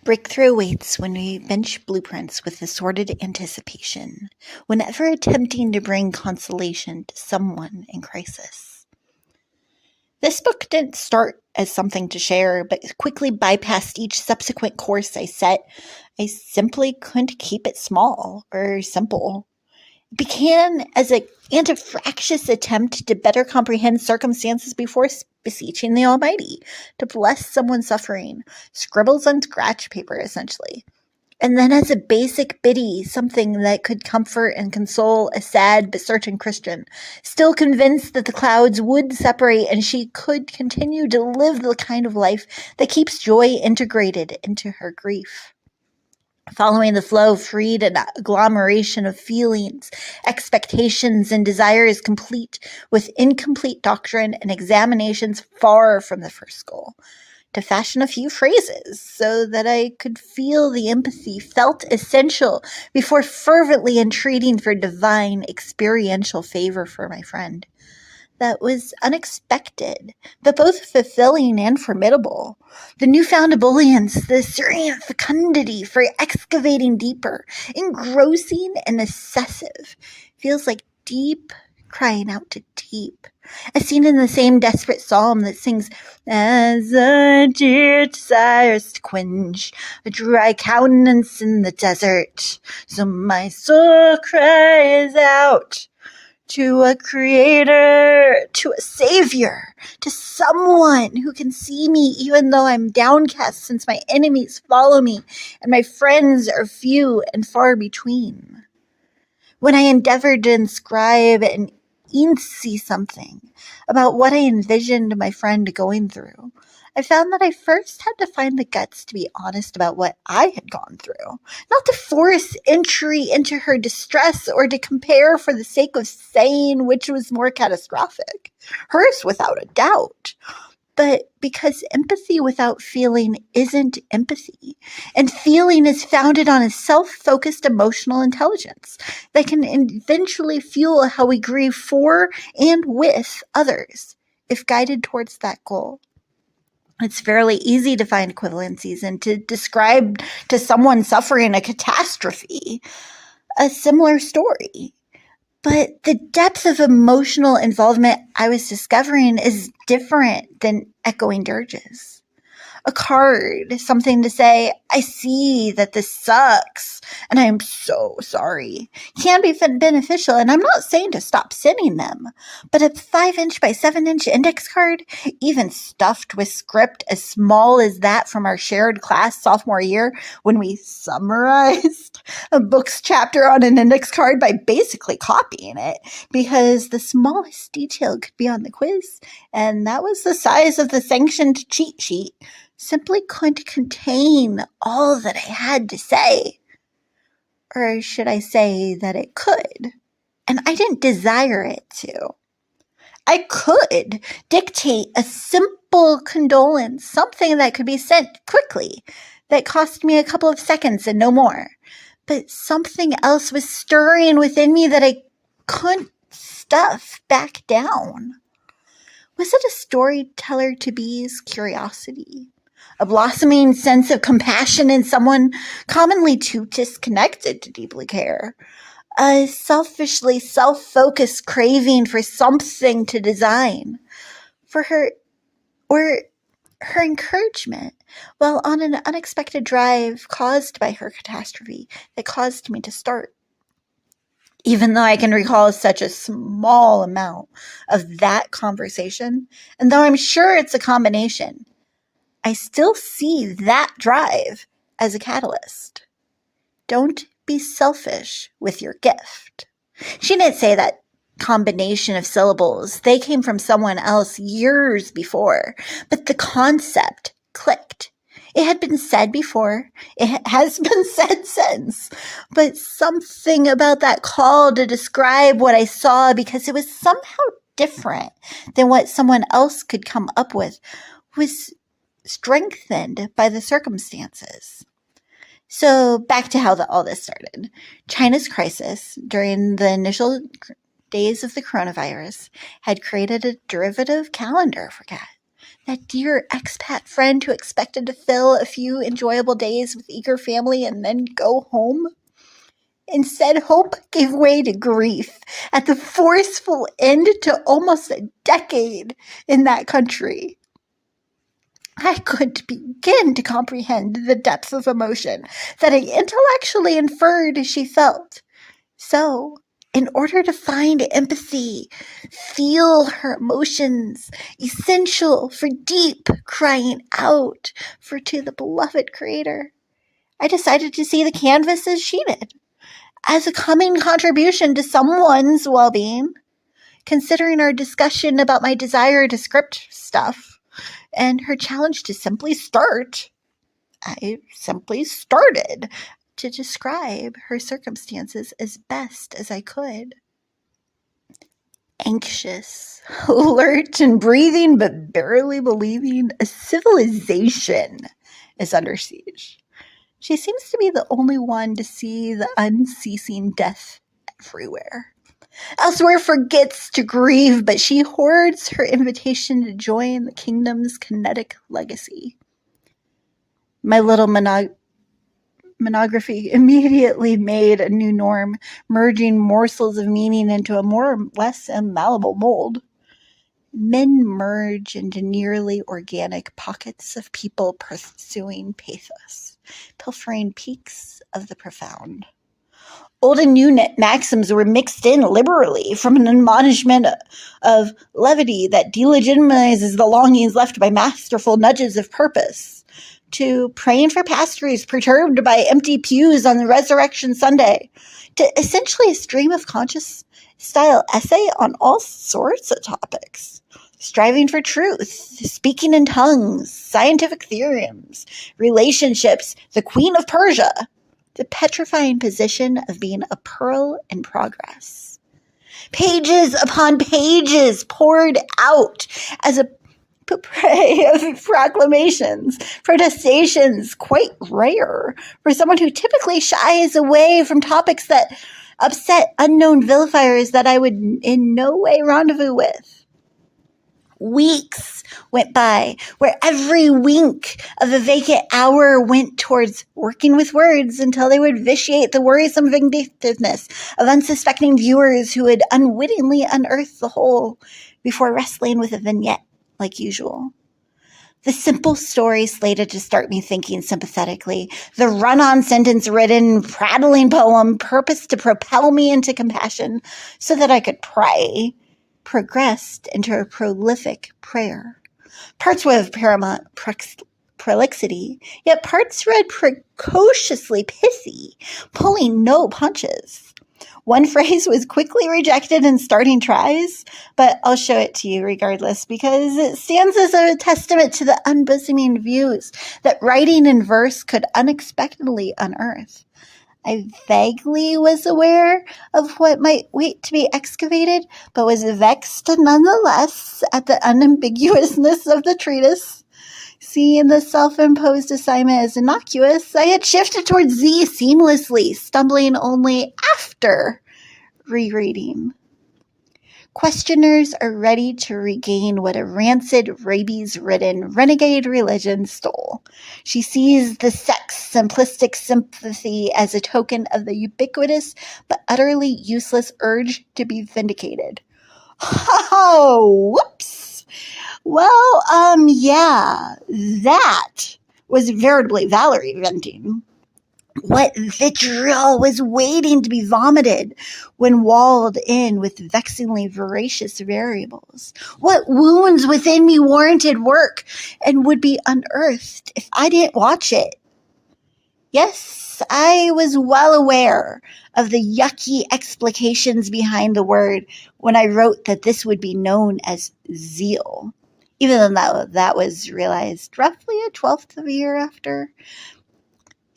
Breakthrough awaits when we bench blueprints with assorted anticipation, whenever attempting to bring consolation to someone in crisis. This book didn't start as something to share, but quickly bypassed each subsequent course I set. I simply couldn't keep it small or simple. It began as an antifractious attempt to better comprehend circumstances before beseeching the Almighty to bless someone suffering. Scribbles on scratch paper, essentially. And then as a basic biddy, something that could comfort and console a sad but certain Christian, still convinced that the clouds would separate and she could continue to live the kind of life that keeps joy integrated into her grief. Following the flow freed an agglomeration of feelings, expectations, and desires, complete with incomplete doctrine and examinations far from the first goal. To fashion a few phrases so that I could feel the empathy felt essential before fervently entreating for divine experiential favor for my friend. That was unexpected, but both fulfilling and formidable. The newfound ebullience, the serene fecundity for excavating deeper, engrossing and excessive, feels like deep crying out to deep. As seen in the same desperate psalm that sings, as a deer desires to quench a dry countenance in the desert, so my soul cries out to a creator, to a savior, to someone who can see me even though I'm downcast, since my enemies follow me and my friends are few and far between. When I endeavored to inscribe an see something about what I envisioned my friend going through, I found that I first had to find the guts to be honest about what I had gone through, not to force entry into her distress or to compare for the sake of saying which was more catastrophic. Hers, without a doubt. But because empathy without feeling isn't empathy, and feeling is founded on a self-focused emotional intelligence that can eventually fuel how we grieve for and with others, if guided towards that goal. It's fairly easy to find equivalencies and to describe to someone suffering a catastrophe a similar story. But the depth of emotional involvement I was discovering is different than echoing dirges. A card, something to say, I see that this sucks, and I am so sorry, can be beneficial, and I'm not saying to stop sending them, but a 5-inch by 7-inch index card, even stuffed with script as small as that from our shared class sophomore year when we summarized a book's chapter on an index card by basically copying it, because the smallest detail could be on the quiz, and that was the size of the sanctioned cheat sheet, simply couldn't contain all that I had to say. Or should I say that it could, and I didn't desire it to. I could dictate a simple condolence, something that could be sent quickly, that cost me a couple of seconds and no more. But something else was stirring within me that I couldn't stuff back down. Was it a storyteller-to-be's curiosity? A blossoming sense of compassion in someone commonly too disconnected to deeply care? A selfishly self-focused craving for something to design? For her, or her encouragement while on an unexpected drive caused by her catastrophe that caused me to start? Even though I can recall such a small amount of that conversation, and though I'm sure it's a combination, I still see that drive as a catalyst. Don't be selfish with your gift. She didn't say that combination of syllables. They came from someone else years before, but the concept clicked. It had been said before. It has been said since. But something about that call to describe what I saw, because it was somehow different than what someone else could come up with, was strengthened by the circumstances. So back to how all this started. China's crisis during the initial days of the coronavirus had created a derivative calendar for CAT that dear expat friend who expected to fill a few enjoyable days with eager family and then go home. Instead, hope gave way to grief at the forceful end to almost a decade in that country. I couldn't begin to comprehend the depth of emotion that I intellectually inferred she felt. So, in order to find empathy, feel her emotions, essential for deep crying out to the beloved Creator, I decided to see the canvas as she did, as a coming contribution to someone's well-being. Considering our discussion about my desire to script stuff and her challenge to simply start, I simply started to describe her circumstances as best as I could. Anxious, alert, and breathing, but barely believing a civilization is under siege. She seems to be the only one to see the unceasing death everywhere. Elsewhere forgets to grieve, but she hoards her invitation to join the kingdom's kinetic legacy. My little monography immediately made a new norm, merging morsels of meaning into a more or less malleable mold. Men merge into nearly organic pockets of people pursuing pathos, pilfering peaks of the profound. Old and new maxims were mixed in liberally from an admonishment of levity that delegitimizes the longings left by masterful nudges of purpose, to praying for pastors perturbed by empty pews on the Resurrection Sunday, to essentially a stream of conscious style essay on all sorts of topics. Striving for truth, speaking in tongues, scientific theorems, relationships, the Queen of Persia, the petrifying position of being a pearl in progress. Pages upon pages poured out as a prey of proclamations, protestations, quite rare for someone who typically shies away from topics that upset unknown vilifiers that I would in no way rendezvous with. Weeks went by where every wink of a vacant hour went towards working with words until they would vitiate the worrisome vindictiveness of unsuspecting viewers who would unwittingly unearth the whole before wrestling with a vignette like usual. The simple story slated to start me thinking sympathetically, the run-on sentence-ridden, prattling poem purposed to propel me into compassion so that I could pray, progressed into a prolific prayer. Parts were of paramount prolixity, yet parts read precociously pithy, pulling no punches. One phrase was quickly rejected in starting tries, but I'll show it to you regardless because it stands as a testament to the unbosoming views that writing in verse could unexpectedly unearth. I vaguely was aware of what might wait to be excavated, but was vexed nonetheless at the unambiguousness of the treatise. Seeing the self-imposed assignment as innocuous, I had shifted towards Z seamlessly, stumbling only after rereading. Questioners are ready to regain what a rancid, rabies-ridden, renegade religion stole. She sees the sex simplistic sympathy as a token of the ubiquitous but utterly useless urge to be vindicated. Oh, whoops! Well, yeah, that was veritably Valerie venting. What vitriol was waiting to be vomited when walled in with vexingly voracious variables? What wounds within me warranted work and would be unearthed if I didn't watch it? Yes, I was well aware of the yucky explications behind the word when I wrote that this would be known as Zeal, even though that was realized roughly a 12th of a year after.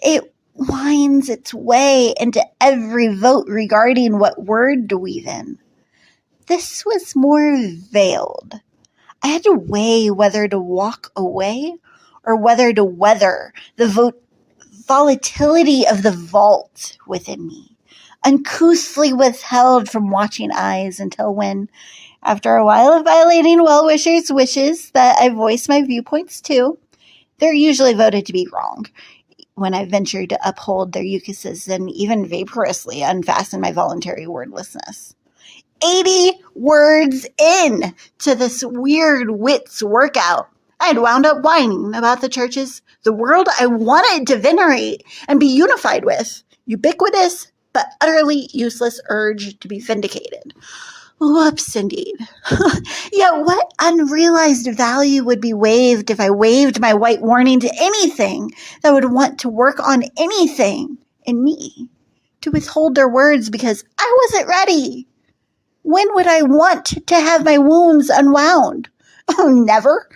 It winds its way into every vote regarding what word to weave in. This was more veiled. I had to weigh whether to walk away or whether to weather the volatility of the vault within me, uncouthly withheld from watching eyes until when, After a while of violating well-wishers' wishes that I voice my viewpoints to, they're usually voted to be wrong when I venture to uphold their ukases and even vaporously unfasten my voluntary wordlessness. 80 words in to this weird wits workout, I had wound up whining about the churches, the world I wanted to venerate and be unified with, ubiquitous but utterly useless urge to be vindicated. Whoops, indeed. Yet what unrealized value would be waived if I waved my white warning to anything that would want to work on anything in me, to withhold their words because I wasn't ready? When would I want to have my wounds unwound? Oh, never.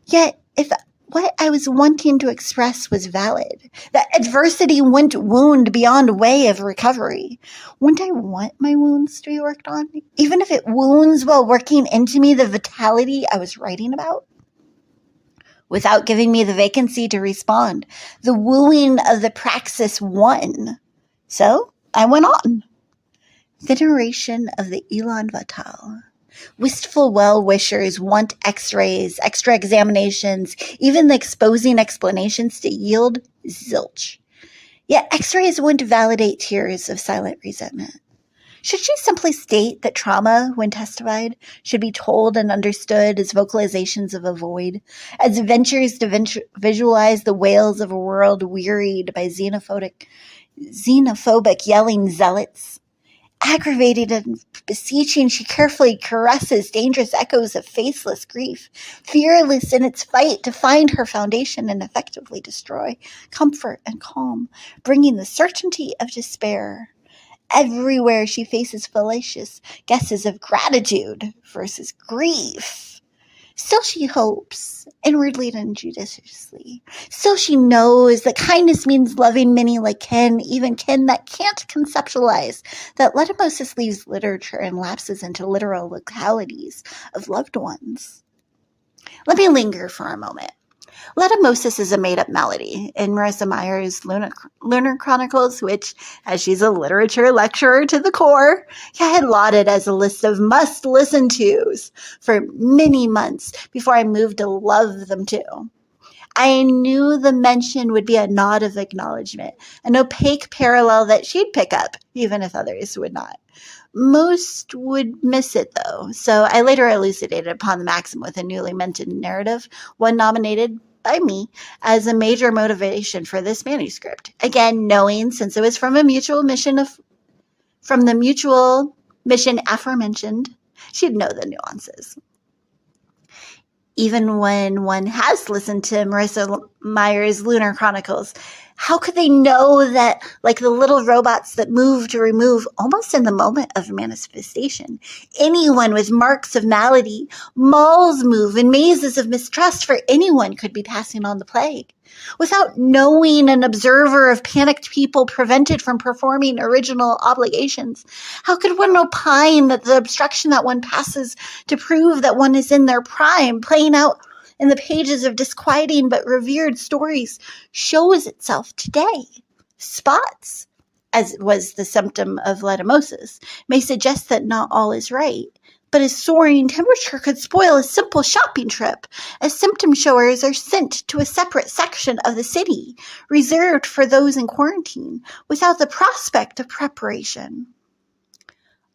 Yet, if what I was wanting to express was valid, that adversity wouldn't wound beyond way of recovery, wouldn't I want my wounds to be worked on, even if it wounds while working into me the vitality I was writing about? Without giving me the vacancy to respond, the wooing of the praxis won. So I went on. Veneration of the Elan Vital. Wistful well-wishers want x-rays, extra examinations, even the exposing explanations to yield zilch. Yet x-rays wouldn't validate tears of silent resentment. Should she simply state that trauma, when testified, should be told and understood as vocalizations of a void, as ventures to visualize the wails of a world wearied by xenophobic yelling zealots? Aggravated and beseeching, she carefully caresses dangerous echoes of faceless grief, fearless in its fight to find her foundation and effectively destroy comfort and calm, bringing the certainty of despair. Everywhere she faces fallacious guesses of gratitude versus grief. Still she hopes, inwardly and injudiciously. Still she knows that kindness means loving many like kin, even kin that can't conceptualize, that Letimosis leaves literature and lapses into literal localities of loved ones. Let me linger for a moment. Letimosis is a made-up melody in Marissa Meyer's Lunar Chronicles, which, as she's a literature lecturer to the core, I had lauded as a list of must-listen-tos for many months before I moved to love them too. I knew the mention would be a nod of acknowledgement, an opaque parallel that she'd pick up, even if others would not. Most would miss it, though, so I later elucidated upon the maxim with a newly minted narrative, one nominated by me as a major motivation for this manuscript. Again, knowing, since it was from the mutual mission aforementioned, she'd know the nuances. Even when one has listened to Marissa Meyer's Lunar Chronicles, how could they know that, like the little robots that move to remove almost in the moment of manifestation, anyone with marks of malady, malls move in mazes of mistrust for anyone could be passing on the plague? Without knowing an observer of panicked people prevented from performing original obligations, how could one opine that the obstruction that one passes to prove that one is in their prime, playing out in the pages of disquieting but revered stories, shows itself today? Spots, as was the symptom of letimosis, may suggest that not all is right, but a soaring temperature could spoil a simple shopping trip, as symptom showers are sent to a separate section of the city, reserved for those in quarantine, without the prospect of preparation.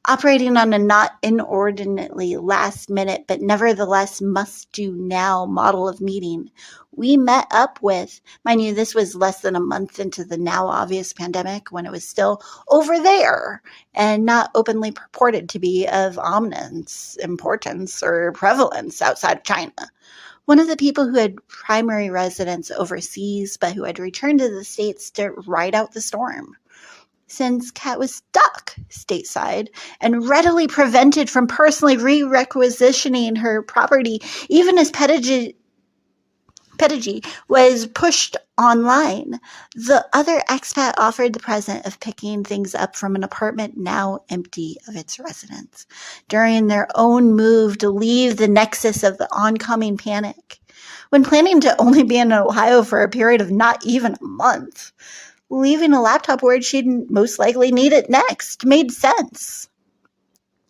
Operating on a not inordinately last-minute but nevertheless must-do-now model of meeting, we met up with, mind you, this was less than a month into the now obvious pandemic when it was still over there and not openly purported to be of ominous importance or prevalence outside of China. One of the people who had primary residence overseas but who had returned to the States to ride out the storm. Since Kat was stuck stateside and readily prevented from personally re-requisitioning her property, even as pedagogy was pushed online, the other expat offered the present of picking things up from an apartment now empty of its residents, during their own move to leave the nexus of the oncoming panic. When planning to only be in Ohio for a period of not even a month, leaving a laptop where she'd most likely need it next made sense.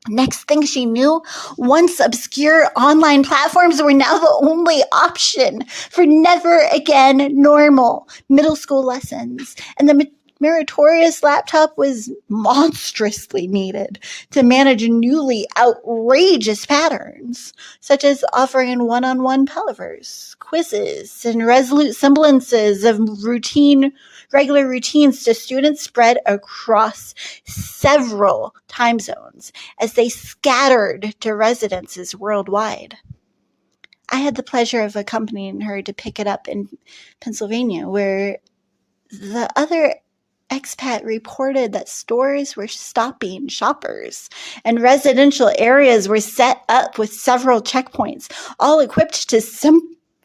Next thing she knew, once obscure online platforms were now the only option for never again normal middle school lessons. And the meritorious laptop was monstrously needed to manage newly outrageous patterns, such as offering one-on-one palavers, quizzes, and resolute semblances of regular routines to students spread across several time zones as they scattered to residences worldwide. I had the pleasure of accompanying her to pick it up in Pennsylvania, where the other expat reported that stores were stopping shoppers and residential areas were set up with several checkpoints, all equipped to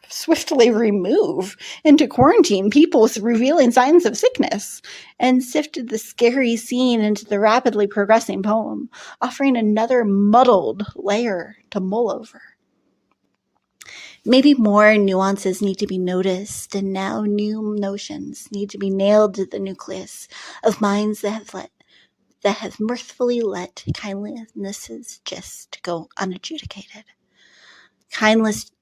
swiftly remove into quarantine people with revealing signs of sickness, and sifted the scary scene into the rapidly progressing poem, offering another muddled layer to mull over. Maybe more nuances need to be noticed, and now new notions need to be nailed to the nucleus of minds that have mirthfully let kindnesses just go unadjudicated. Kindness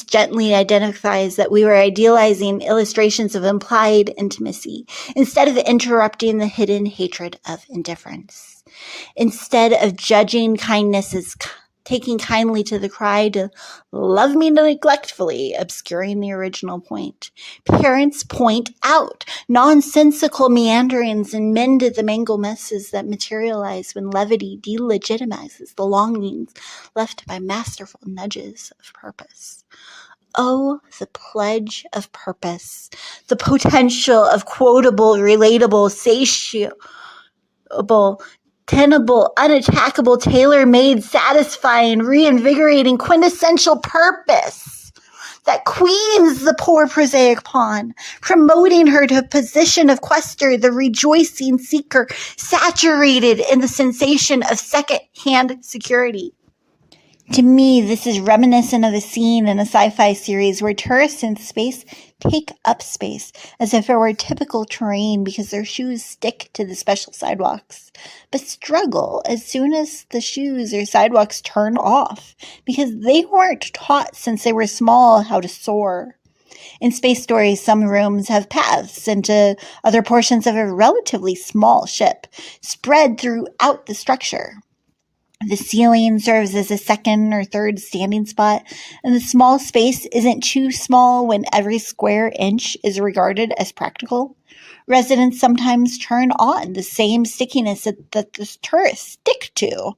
gently identifies that we were idealizing illustrations of implied intimacy instead of interrupting the hidden hatred of indifference. Instead of judging kindness as taking kindly to the cry to love me neglectfully, obscuring the original point. Parents point out nonsensical meanderings and mend the mangled messes that materialize when levity delegitimizes the longings left by masterful nudges of purpose. Oh, the pledge of purpose, the potential of quotable, relatable, satiable, tenable, unattackable, tailor-made, satisfying, reinvigorating, quintessential purpose that queens the poor prosaic pawn, promoting her to a position of quester, the rejoicing seeker, saturated in the sensation of second-hand security. To me, this is reminiscent of a scene in a sci-fi series where tourists in space take up space as if it were typical terrain because their shoes stick to the special sidewalks, but struggle as soon as the shoes or sidewalks turn off because they weren't taught since they were small how to soar. In space stories, some rooms have paths into other portions of a relatively small ship, spread throughout the structure. The ceiling serves as a second or third standing spot, and the small space isn't too small when every square inch is regarded as practical. Residents sometimes turn on the same stickiness that the tourists stick to,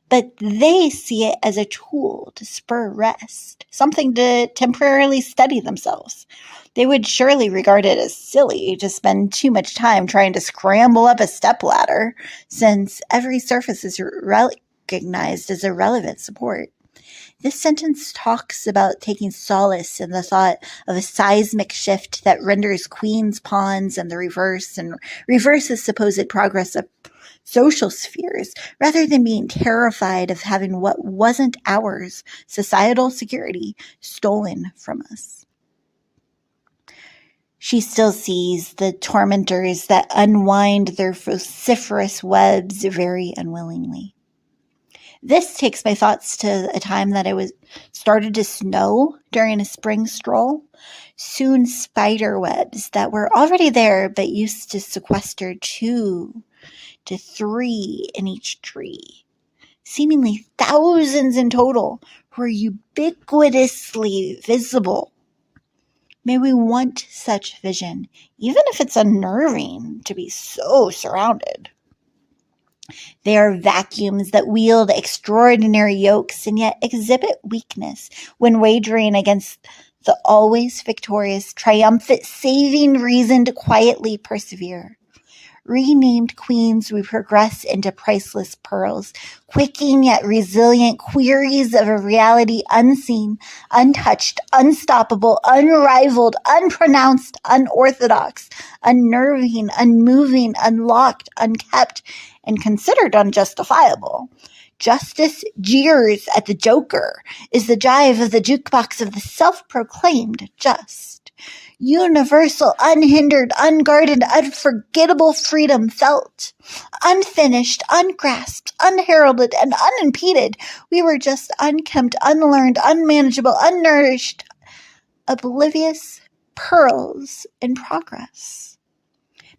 but they see it as a tool to spur rest, something to temporarily steady themselves. They would surely regard it as silly to spend too much time trying to scramble up a stepladder, since every surface is recognized as a relevant support. This sentence talks about taking solace in the thought of a seismic shift that renders queens pawns and the reverse, and reverses supposed progress of social spheres, rather than being terrified of having what wasn't ours, societal security, stolen from us. She still sees the tormentors that unwind their vociferous webs very unwillingly. This takes my thoughts to a time that it started to snow during a spring stroll. Soon spider webs that were already there but used to sequester 2 to 3 in each tree, seemingly thousands in total, were ubiquitously visible. May we want such vision, even if it's unnerving to be so surrounded. They are vacuums that wield extraordinary yokes and yet exhibit weakness when wagering against the always victorious, triumphant, saving reason to quietly persevere. Renamed queens, we progress into priceless pearls, quicking yet resilient queries of a reality unseen, untouched, unstoppable, unrivaled, unpronounced, unorthodox, unnerving, unmoving, unlocked, unkept, and considered unjustifiable. Justice jeers at the Joker is the jive of the jukebox of the self-proclaimed just. Universal, unhindered, unguarded, unforgettable freedom felt. Unfinished, ungrasped, unheralded, and unimpeded. We were just unkempt, unlearned, unmanageable, unnourished, oblivious pearls in progress.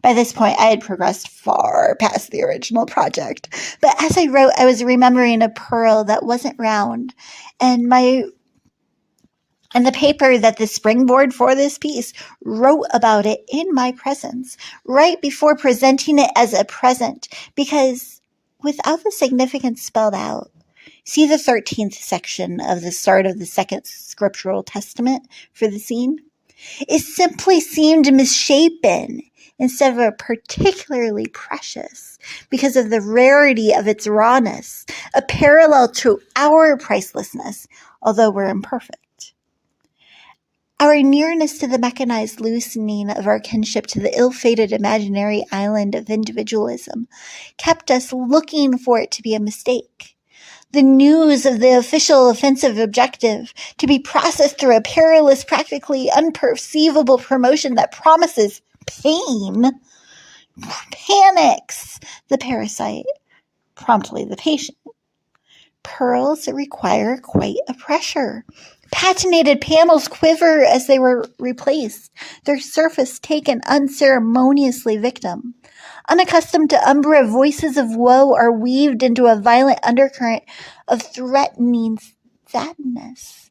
By this point, I had progressed far past the original project. But as I wrote, I was remembering a pearl that wasn't round, and the paper that the springboard for this piece wrote about it in my presence, right before presenting it as a present, because without the significance spelled out, see the 13th section of the start of the second scriptural testament for the scene? It simply seemed misshapen instead of particularly precious because of the rarity of its rawness, a parallel to our pricelessness, although we're imperfect. Our nearness to the mechanized loosening of our kinship to the ill-fated imaginary island of individualism kept us looking for it to be a mistake. The news of the official offensive objective to be processed through a perilous, practically unperceivable promotion that promises pain, panics the parasite, promptly the patient. Pearls require quite a pressure. Patinated panels quiver as they were replaced, their surface taken unceremoniously victim. Unaccustomed to umbra, voices of woe are weaved into a violent undercurrent of threatening sadness.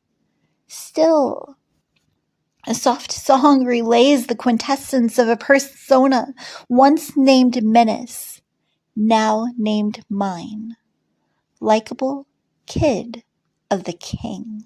Still, a soft song relays the quintessence of a persona once named Menace, now named Mine. Likeable, kid of the king.